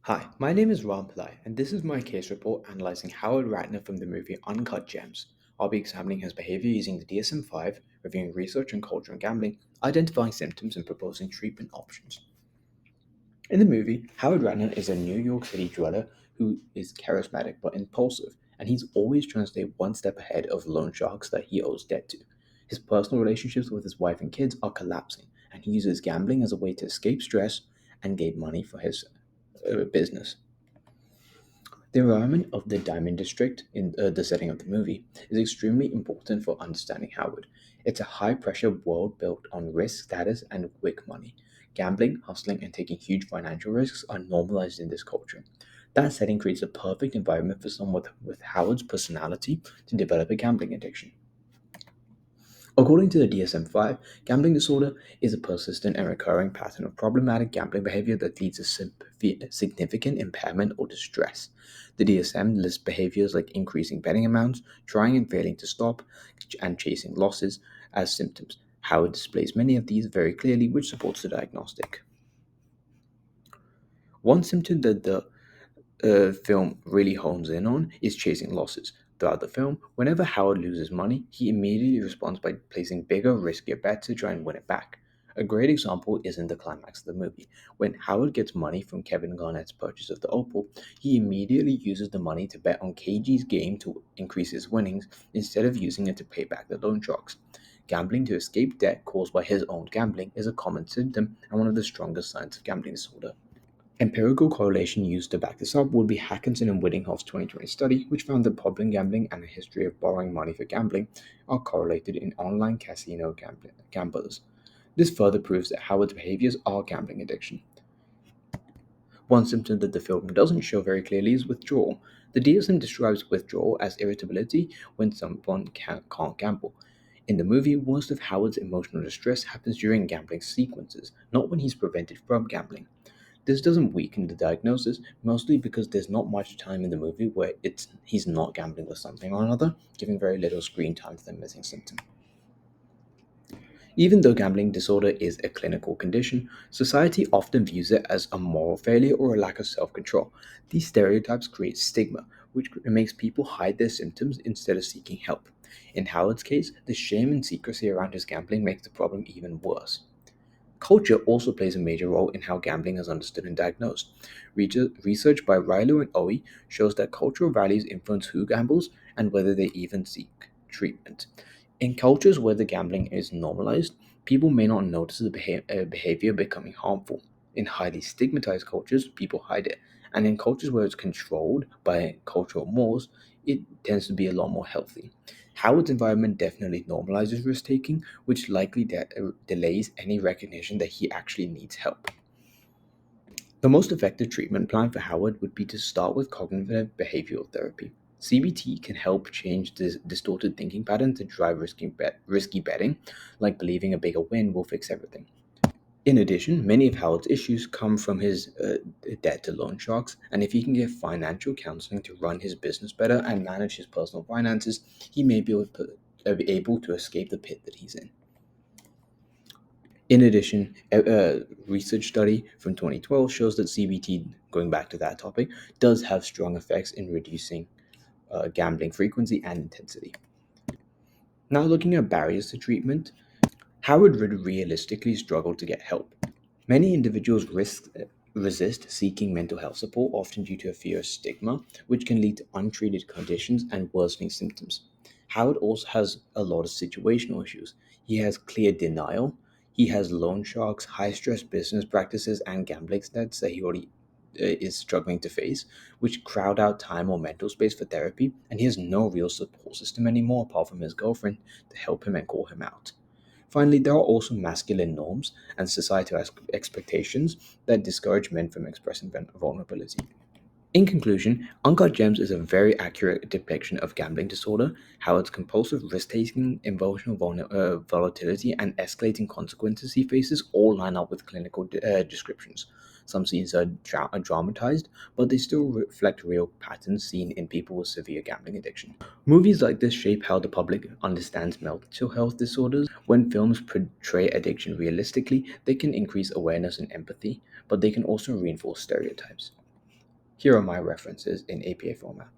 Hi, my name is Ram Pillai, and this is my case report analyzing Howard Ratner from the movie Uncut Gems. I'll be examining his behavior using the DSM-5, reviewing research on culture and gambling, identifying symptoms, and proposing treatment options. In the movie, Howard Ratner is a New York City dweller who is charismatic but impulsive, and he's always trying to stay one step ahead of loan sharks that he owes debt to. His personal relationships with his wife and kids are collapsing, and he uses gambling as a way to escape stress and gain money for his business. The environment of the Diamond District, in the setting of the movie, is extremely important for understanding Howard. It's a high pressure world built on risk, status, and quick money. Gambling, hustling, and taking huge financial risks are normalized in this culture. That setting creates a perfect environment for someone with Howard's personality to develop a gambling addiction. According to the DSM-5, gambling disorder is a persistent and recurring pattern of problematic gambling behavior that leads to significant impairment or distress. The DSM lists behaviors like increasing betting amounts, trying and failing to stop, and chasing losses as symptoms. Howard displays many of these very clearly, which supports the diagnostic. One symptom that the film really hones in on is chasing losses. Throughout the film, whenever Howard loses money, he immediately responds by placing bigger, riskier bets to try and win it back. A great example is in the climax of the movie. When Howard gets money from Kevin Garnett's purchase of the Opal, he immediately uses the money to bet on KG's game to increase his winnings instead of using it to pay back the loan sharks. Gambling to escape debt caused by his own gambling is a common symptom and one of the strongest signs of gambling disorder. Empirical correlation used to back this up would be Hackinson and Whittinghoff's 2020 study, which found that problem gambling and a history of borrowing money for gambling are correlated in online casino gamblers. This further proves that Howard's behaviors are gambling addiction. One symptom that the film doesn't show very clearly is withdrawal. The DSM describes withdrawal as irritability when someone can't gamble. In the movie, most of Howard's emotional distress happens during gambling sequences, not when he's prevented from gambling. This doesn't weaken the diagnosis, mostly because there's not much time in the movie where he's not gambling with something or another, giving very little screen time to the missing symptom. Even though gambling disorder is a clinical condition, society often views it as a moral failure or a lack of self control. These stereotypes create stigma, which makes people hide their symptoms instead of seeking help. In Howard's case, the shame and secrecy around his gambling makes the problem even worse. Culture also plays a major role in how gambling is understood and diagnosed. Research by Rilo and Oe shows that cultural values influence who gambles and whether they even seek treatment. In cultures where the gambling is normalized, people may not notice the behavior becoming harmful. In highly stigmatized cultures, people hide it. And in cultures where it's controlled by cultural mores, it tends to be a lot more healthy. Howard's environment definitely normalizes risk taking, which likely delays any recognition that he actually needs help. The most effective treatment plan for Howard would be to start with cognitive behavioral therapy. CBT can help change this distorted thinking pattern to drive risky betting, like believing a bigger win will fix everything. In addition, many of Howard's issues come from his debt to loan sharks, and if he can get financial counseling to run his business better and manage his personal finances, he may be able to escape the pit that he's in. In addition, a research study from 2012 shows that CBT, going back to that topic, does have strong effects in reducing gambling frequency and intensity. Now, looking at barriers to treatment, Howard would realistically struggle to get help. Many individuals resist seeking mental health support, often due to a fear of stigma, which can lead to untreated conditions and worsening symptoms. Howard also has a lot of situational issues. He has clear denial, he has loan sharks, high stress business practices, and gambling debts that he already is struggling to face, which crowd out time or mental space for therapy, and he has no real support system anymore apart from his girlfriend to help him and call him out. Finally, there are also masculine norms and societal expectations that discourage men from expressing vulnerability. In conclusion, Uncut Gems is a very accurate depiction of gambling disorder, how its compulsive risk taking, emotional volatility, and escalating consequences he faces all line up with clinical descriptions. Some scenes are dramatized, but they still reflect real patterns seen in people with severe gambling addiction. Movies like this shape how the public understands mental health disorders. When films portray addiction realistically, they can increase awareness and empathy, but they can also reinforce stereotypes. Here are my references in APA format.